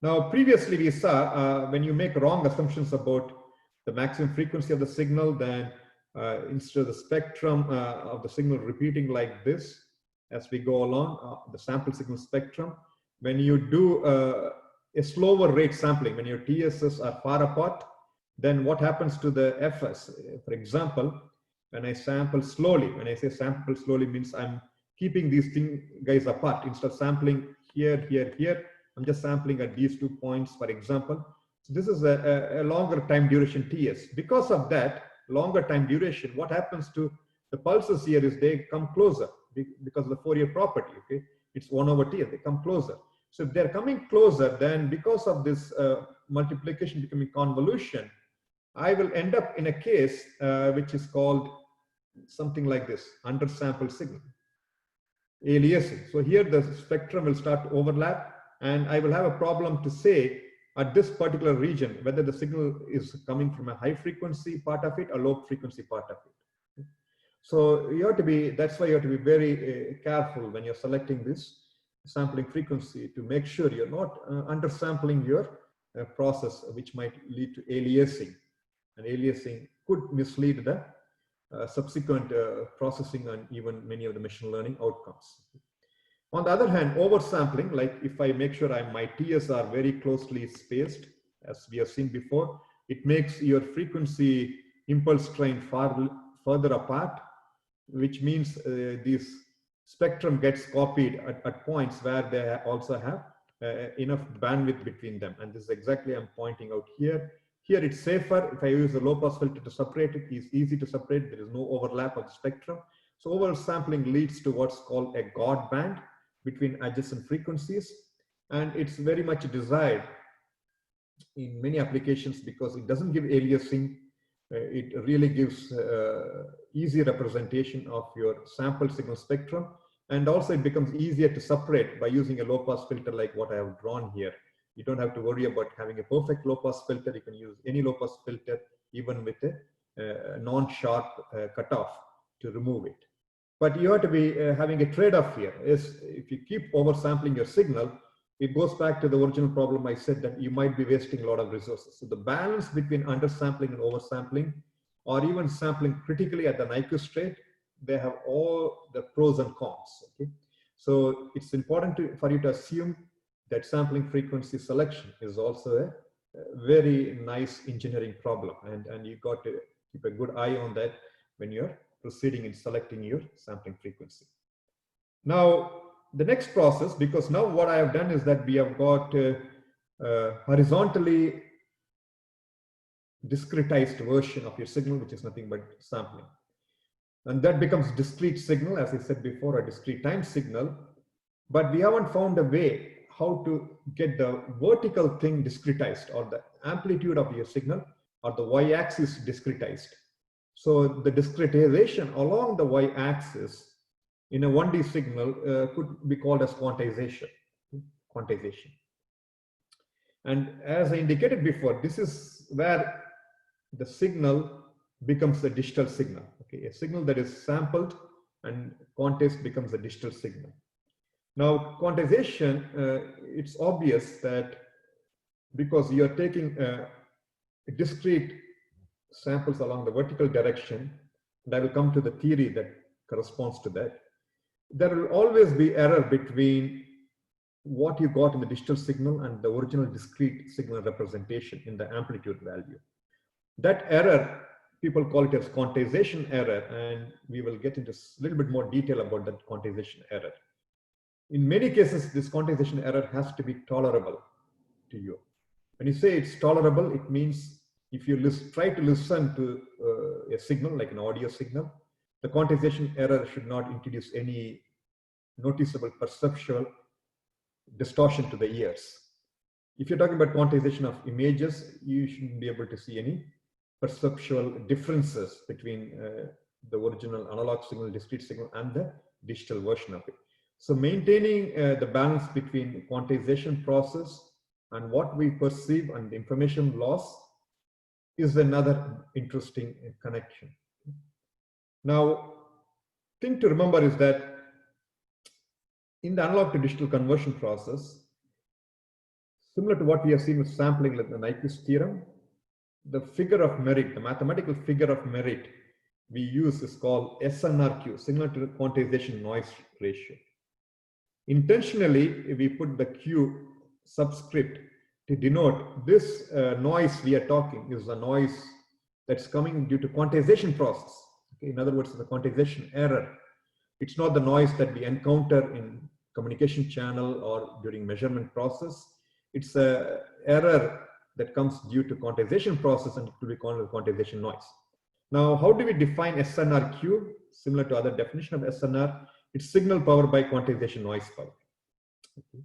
Now, previously we saw when you make wrong assumptions about the maximum frequency of the signal, then instead of the spectrum of the signal repeating like this as we go along, the sample signal spectrum, when you do a slower rate sampling, when your TSS are far apart, then what happens to the FS? For example, when I sample slowly, when I say sample slowly means I'm keeping these guys apart. Instead of sampling here, here, I'm just sampling at these 2 points, for example. So this is a longer time duration TS. Because of that longer time duration, what happens to the pulses here is they come closer because of the Fourier property. Okay, it's 1/T, they come closer. So if they're coming closer, then because of this multiplication becoming convolution, I will end up in a case which is called something like this, undersampled signal, aliasing. So here the spectrum will start to overlap, and I will have a problem to say at this particular region whether the signal is coming from a high frequency part of it or low frequency part of it. So you have to be, that's why you have to be very careful when you're selecting this sampling frequency to make sure you're not undersampling your process, which might lead to aliasing. And aliasing could mislead the subsequent processing and even many of the machine learning outcomes. On the other hand, oversampling, like if I make sure my TS are very closely spaced, as we have seen before, it makes your frequency impulse train far further apart, which means this spectrum gets copied at points where they also have enough bandwidth between them. And this is exactly I'm pointing out here. Here it's safer. If I use a low pass filter to separate it, it's easy to separate. There is no overlap of the spectrum. So oversampling leads to what's called a God band between adjacent frequencies. And it's very much desired in many applications because it doesn't give aliasing. It really gives easy representation of your sample signal spectrum. And also it becomes easier to separate by using a low pass filter like what I have drawn here. You don't have to worry about having a perfect low pass filter. You can use any low pass filter, even with a non-sharp cutoff to remove it. But you have to be having a trade-off here. Is if you keep oversampling your signal, it goes back to the original problem I said, that you might be wasting a lot of resources. So the balance between undersampling and oversampling, or even sampling critically at the Nyquist rate, they have all the pros and cons. Okay, so it's important for you to assume that sampling frequency selection is also a very nice engineering problem, and you got to keep a good eye on that when you're proceeding in selecting your sampling frequency. Now, the next process, because now what I have done is that we have got horizontally discretized version of your signal, which is nothing but sampling. And that becomes discrete signal, as I said before, a discrete time signal. But we haven't found a way how to get the vertical thing discretized, or the amplitude of your signal, or the y-axis discretized. So the discretization along the y-axis in a 1D signal could be called as quantization. And as I indicated before, this is where the signal becomes a digital signal. Okay, a signal that is sampled and quantized becomes a digital signal. Now, quantization, it's obvious that because you are taking discrete samples along the vertical direction, and I will come to the theory that corresponds to that, there will always be error between what you got in the digital signal and the original discrete signal representation in the amplitude value. That error, people call it as quantization error, and we will get into a little bit more detail about that quantization error. In many cases, this quantization error has to be tolerable to you. When you say it's tolerable, it means if you try to listen to a signal, like an audio signal, the quantization error should not introduce any noticeable perceptual distortion to the ears. If you're talking about quantization of images, you shouldn't be able to see any perceptual differences between the original analog signal, discrete signal, and the digital version of it. So maintaining the balance between quantization process and what we perceive and the information loss is another interesting connection. Now, thing to remember is that in the analog to digital conversion process, similar to what we have seen with sampling like the Nyquist theorem, the figure of merit, the mathematical figure of merit we use is called SNR Queue, similar to the quantization noise ratio. Intentionally, we put the Q subscript to denote this noise we are talking is a noise that's coming due to quantization process. Okay? In other words, the quantization error. It's not the noise that we encounter in communication channel or during measurement process. It's an error that comes due to quantization process, and it will be called a quantization noise. Now, how do we define SNR Q? Similar to other definition of SNR, it's signal power by quantization noise power. Okay.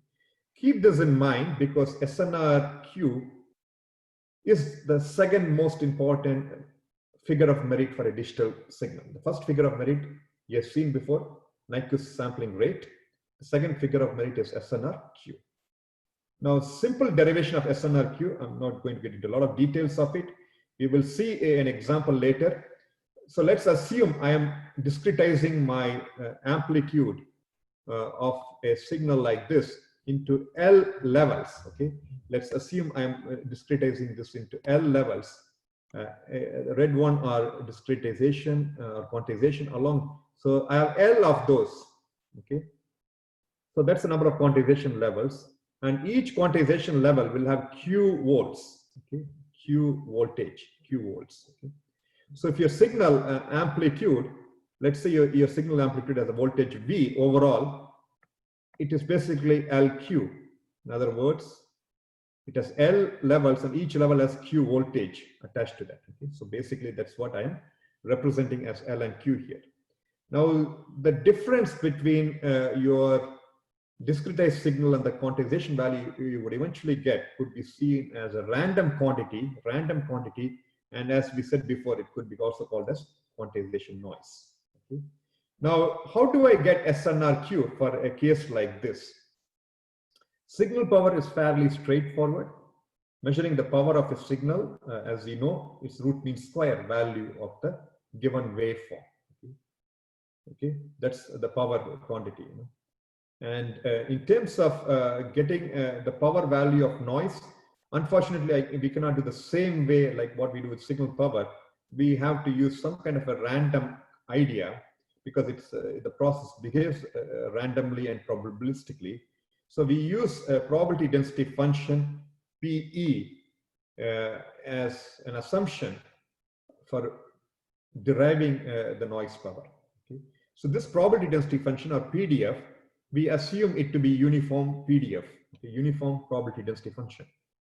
Keep this in mind because SNR Q is the second most important figure of merit for a digital signal. The first figure of merit you have seen before, Nyquist sampling rate. The second figure of merit is SNR Q. Now, simple derivation of SNR Q, I'm not going to get into a lot of details of it. We will see an example later. So let's assume I am discretizing my amplitude of a signal like this into L levels. Okay, let's assume I am discretizing this into L levels. The red one are discretization or quantization along. So I have L of those. Okay, so that's the number of quantization levels, and each quantization level will have Q volts. Okay, Q voltage, Q volts. Okay. So if your signal amplitude, let's say your signal amplitude has a voltage V overall, it is basically LQ. In other words, it has L levels and each level has Q voltage attached to that. Okay? So basically that's what I am representing as L and Q here. Now the difference between your discretized signal and the quantization value you would eventually get could be seen as a random quantity, and as we said before, it could be also called as quantization noise. Okay. Now, how do I get SNR Q for a case like this? Signal power is fairly straightforward. Measuring the power of a signal, as you know, its root mean square value of the given waveform. Okay, that's the power quantity. You know. And in terms of getting the power value of noise, unfortunately, we cannot do the same way like what we do with signal power. We have to use some kind of a random idea because it's the process behaves randomly and probabilistically. So we use a probability density function PE as an assumption for deriving the noise power. Okay? So this probability density function, or PDF, we assume it to be uniform PDF, okay? Uniform probability density function.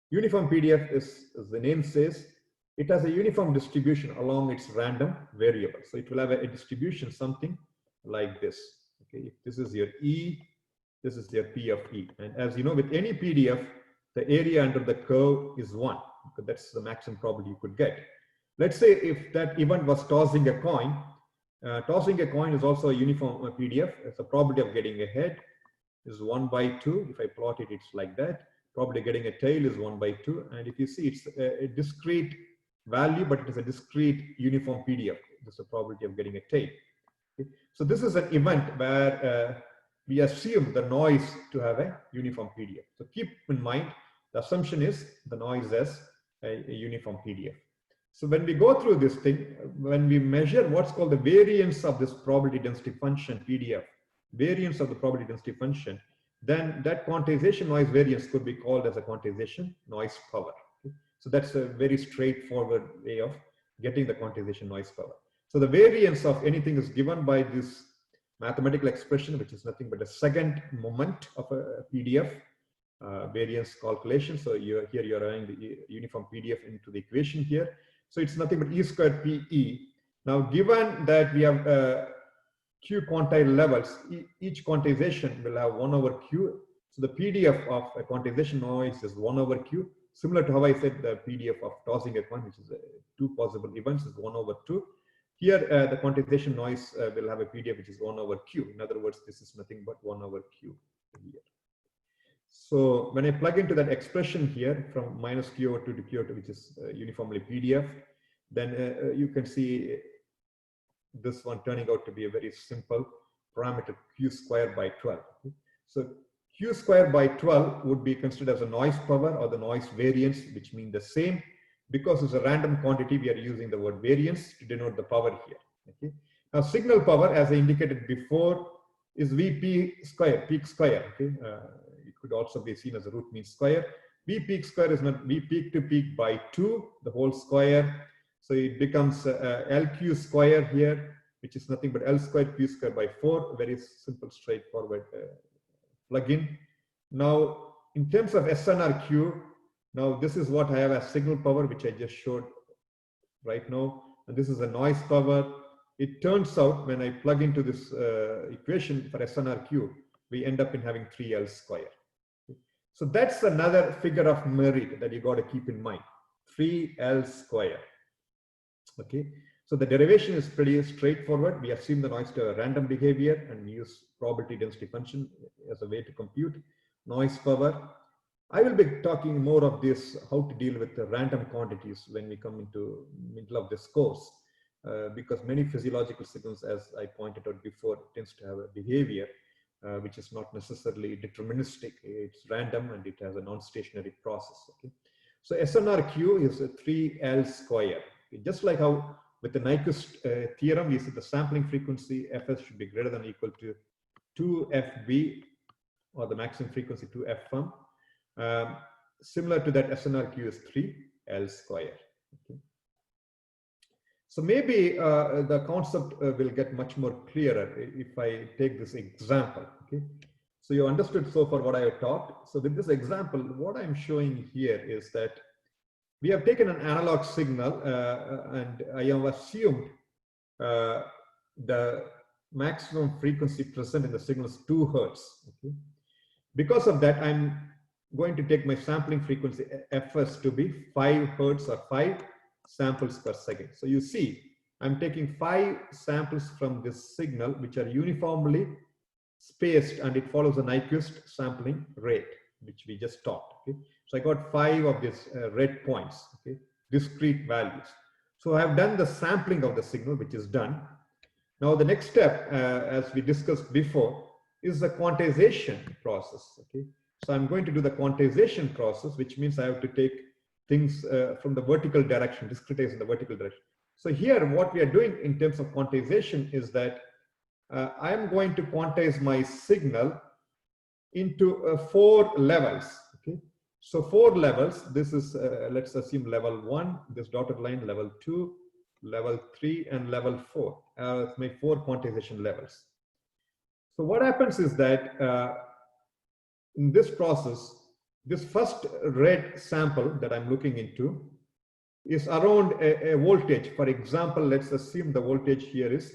Uniform PDF is, as the name says, it has a uniform distribution along its random variable. So it will have a distribution something like this. Okay, if this is your E, this is your P of E. And as you know, with any PDF, the area under the curve is 1. Because that's the maximum probability you could get. Let's say if that event was tossing a coin. Tossing a coin is also a uniform PDF. It's the probability of getting a head is 1 by 2. If I plot it, it's like that. Probably getting a tail is 1 by 2. And if you see, it's a discrete value, but it is a discrete uniform PDF. This is the probability of getting a tail. Okay? So this is an event where we assume the noise to have a uniform PDF. So keep in mind, the assumption is the noise as a uniform PDF. So when we go through this thing, when we measure what's called the variance of this probability density function PDF, variance of the probability density function, then that quantization noise variance could be called as a quantization noise power. Okay? So that's a very straightforward way of getting the quantization noise power. So the variance of anything is given by this mathematical expression, which is nothing but a second moment of a PDF variance calculation. So here you're running the uniform PDF into the equation here. So it's nothing but E squared PE. Now, given that we have Q quantile levels, each quantization will have 1 over Q. So the PDF of a quantization noise is 1 over Q. Similar to how I said the PDF of tossing a coin, which is 2 possible events, is 1 over 2. Here, the quantization noise will have a PDF which is 1 over Q. In other words, this is nothing but 1 over Q here. So when I plug into that expression here from minus Q over 2 to Q over 2, which is uniformly PDF, then you can see this one turning out to be a very simple parameter Q squared by 12. So Q squared by 12 would be considered as a noise power or the noise variance, which mean the same. Because it's a random quantity, we are using the word variance to denote the power here. Okay. Now signal power, as I indicated before, is Vp square, peak square. Okay. It could also be seen as a root mean square. V peak square is not V peak to peak by 2, the whole square. So it becomes LQ square here, which is nothing but L squared Q square by 4. Very simple, straightforward plug-in. Now, in terms of SNR Q, now this is what I have as signal power, which I just showed right now. And this is a noise power. It turns out when I plug into this equation for SNR Q, we end up in having 3L square. So that's another figure of merit that you got to keep in mind, 3L square. Okay, so the derivation is pretty straightforward. We assume the noise to have a random behavior and we use probability density function as a way to compute noise power. I will be talking more of this, how to deal with the random quantities when we come into middle of this course, because many physiological signals, as I pointed out before, tends to have a behavior which is not necessarily deterministic. It's random and it has a non-stationary process. Okay, so SNR Q is a 3L square. Okay? Just like how with the Nyquist theorem, we said the sampling frequency Fs should be greater than or equal to 2Fb, or the maximum frequency 2Fm. Similar to that, SNRQ is 3L square. Okay. So maybe the concept will get much more clearer if I take this example. Okay. So you understood so far what I have taught. So with this example, what I'm showing here is that we have taken an analog signal and I have assumed the maximum frequency present in the signal is 2 Hertz. Okay. Because of that, I'm going to take my sampling frequency Fs to be 5 Hertz or 5 samples per second. So you see, I'm taking 5 samples from this signal, which are uniformly spaced, and it follows a Nyquist sampling rate, which we just taught. Okay, so I got 5 of these red points, okay, discrete values. So I have done the sampling of the signal, which is done. Now the next step, as we discussed before, is the quantization process. Okay, so I'm going to do the quantization process, which means I have to take things from the vertical direction, discretize in the vertical direction. So here, what we are doing in terms of quantization is that I'm going to quantize my signal into 4 levels. Okay, so 4 levels. This is let's assume level 1, this dotted line, level 2, level 3, and level 4. My 4 quantization levels. So what happens is that in this process, this first red sample that I'm looking into is around a voltage. For example, let's assume the voltage here is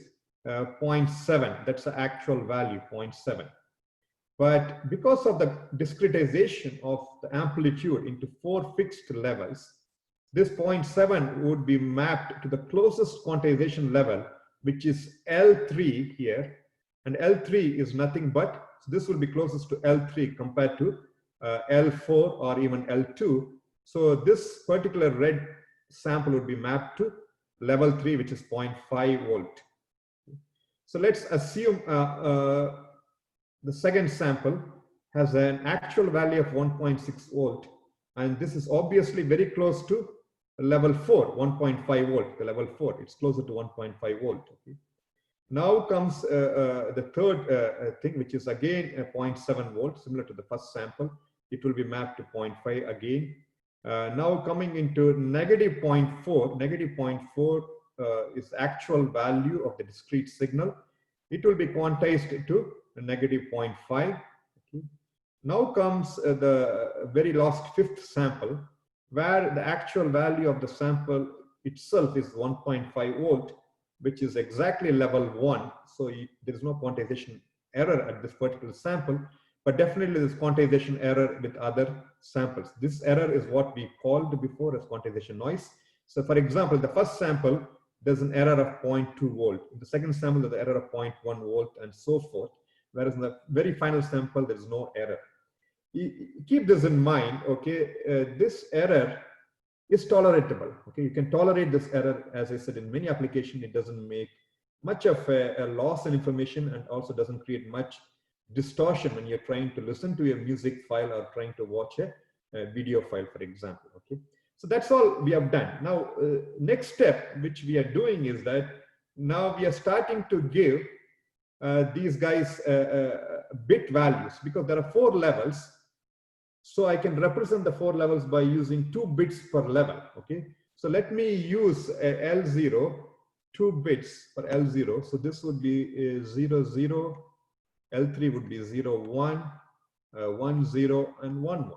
0.7. That's the actual value, 0.7. But because of the discretization of the amplitude into 4 fixed levels, this 0.7 would be mapped to the closest quantization level, which is L3 here. And L3 is nothing but, so this will be closest to L3 compared to L4 or even L2. So this particular red sample would be mapped to level 3, which is 0.5 volt. So let's assume the second sample has an actual value of 1.6 volt, and this is obviously very close to level 4, 1.5 volt, the level 4, it's closer to 1.5 volt. Okay. Now comes the third thing, which is again a 0.7 volt, similar to the first sample. It will be mapped to 0.5 again. Now coming into negative 0.4, negative 0.4 is actual value of the discrete signal. It will be quantized to negative 0.5. Okay. Now comes the very last fifth sample, where the actual value of the sample itself is 1.5 volt, which is exactly level 1. So there is no quantization error at this particular sample, but definitely there's quantization error with other samples. This error is what we called before as quantization noise. So for example, the first sample, there's an error of 0.2 volt. In the second sample, there's an error of 0.1 volt and so forth. Whereas in the very final sample, there is no error. Keep this in mind, okay? This error is tolerable, okay? You can tolerate this error. As I said, in many applications, it doesn't make much of a loss in information, and also doesn't create much distortion when you're trying to listen to a music file or trying to watch a video file, for example, okay? So that's all we have done. Now, next step, which we are doing is that now we are starting to give these guys bit values, because there are 4 levels. So I can represent the 4 levels by using 2 bits per level, okay? So let me use L0, 2 bits for L0. So this would be 0, 0, L3 would be 0, 1, 1, 0, and 1, 1.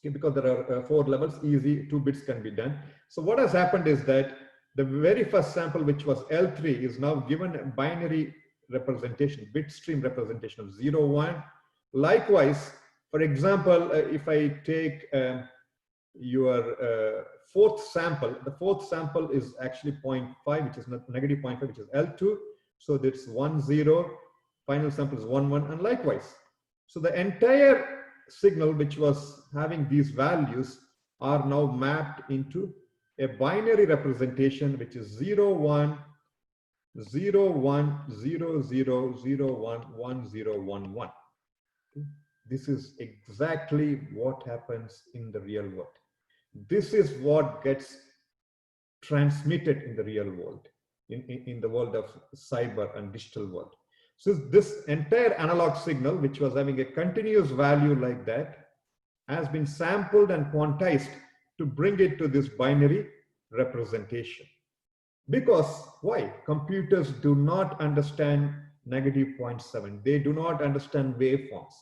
Okay, because there are 4 levels, easy, 2 bits can be done. So what has happened is that the very first sample, which was L3, is now given a binary representation, bit stream representation of 0, 1. Likewise, for example, if I take your 4th sample, the 4th sample is actually 0.5, which is negative 0.5, which is L2. So that's 1, 0. Final sample is 1, 1, and likewise. So the entire signal, which was having these values, are now mapped into a binary representation, which is 0, 1, 0, 1, 0, 0, 0, 1, 1, 0, 1, 1. Okay. This is exactly what happens in the real world. This is what gets transmitted in the real world, in the world of cyber and digital world. So this entire analog signal, which was having a continuous value like that, has been sampled and quantized to bring it to this binary representation. Because why? Computers do not understand negative 0.7. They do not understand waveforms.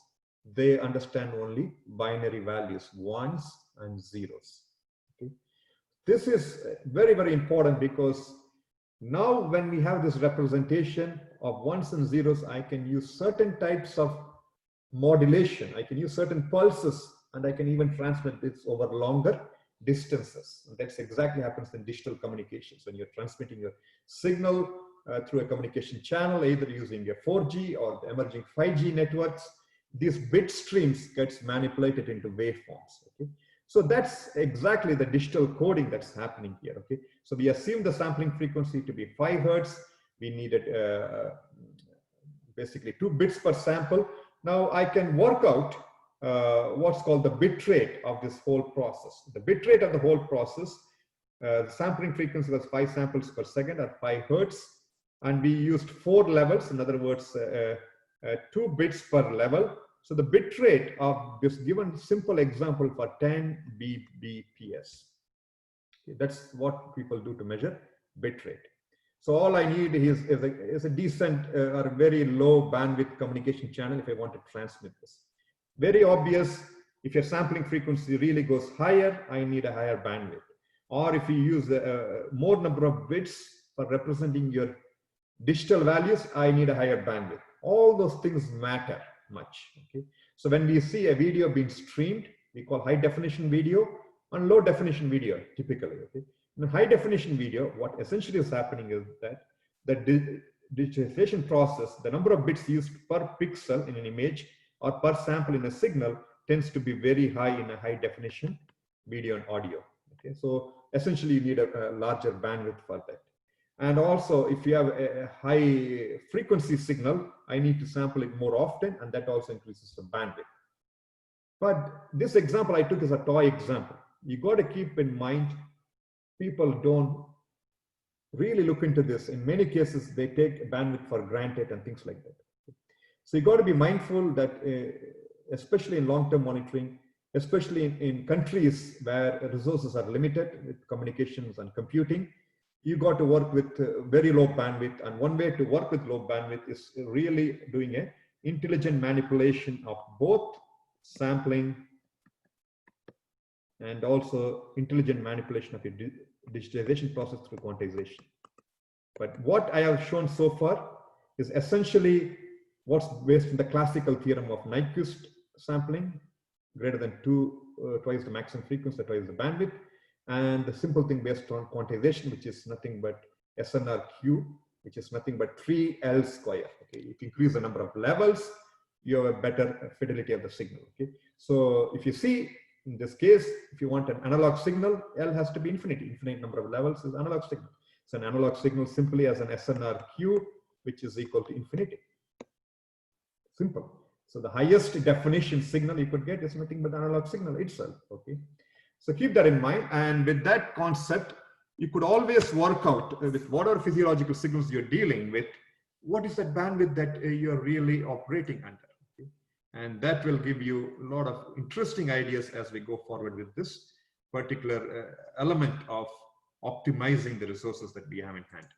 They understand only binary values, ones and zeros. Okay? This is very, very important, because now when we have this representation of ones and zeros, I can use certain types of modulation. I can use certain pulses, and I can even transmit this over longer distances. And that's exactly happens in digital communications. When you're transmitting your signal through a communication channel, either using a 4G or the emerging 5G networks, these bit streams gets manipulated into waveforms. Okay, so that's exactly the digital coding that's happening here. Okay, so we assume the sampling frequency to be 5 hertz. We needed basically 2 bits per sample. Now I can work out what's called the bit rate of this whole process. The bit rate of the whole process, the sampling frequency was 5 samples per second or 5 hertz, and we used 4 levels, in other words 2 bits per level. So the bit rate of this given simple example for 10 Gbps. Okay, that's what people do to measure bit rate. So all I need is a decent or very low bandwidth communication channel if I want to transmit this. Very obvious, if your sampling frequency really goes higher, I need a higher bandwidth. Or if you use more number of bits for representing your digital values, I need a higher bandwidth. All those things matter much. Okay? So when we see a video being streamed, we call high definition video and low definition video typically. Okay? In high definition video, what essentially is happening is that the digitization process, the number of bits used per pixel in an image or per sample in a signal tends to be very high in a high definition video and audio. Okay? So essentially you need a larger bandwidth for that. And also if you have a high frequency signal, I need to sample it more often, and that also increases the bandwidth. But this example I took is a toy example. You got to keep in mind, people don't really look into this. In many cases, they take bandwidth for granted and things like that. So you got to be mindful that, especially in long-term monitoring, especially in countries where resources are limited with communications and computing, you got to work with very low bandwidth. And one way to work with low bandwidth is really doing an intelligent manipulation of both sampling and also intelligent manipulation of your digitization process through quantization. But what I have shown so far is essentially what's based on the classical theorem of Nyquist sampling, greater than twice the maximum frequency, twice the bandwidth, and the simple thing based on quantization, which is nothing but SNR Queue, which is nothing but 3L square. Okay, if you increase the number of levels, you have a better fidelity of the signal. Okay, so if you see in this case, if you want an analog signal, L has to be infinity. Infinite number of levels is analog signal. So an analog signal simply as an SNR Queue, which is equal to infinity. Simple. So the highest definition signal you could get is nothing but analog signal itself. Okay. So keep that in mind. And with that concept, you could always work out with whatever physiological signals you're dealing with, what is that bandwidth that you're really operating under. Okay. And that will give you a lot of interesting ideas as we go forward with this particular element of optimizing the resources that we have in hand.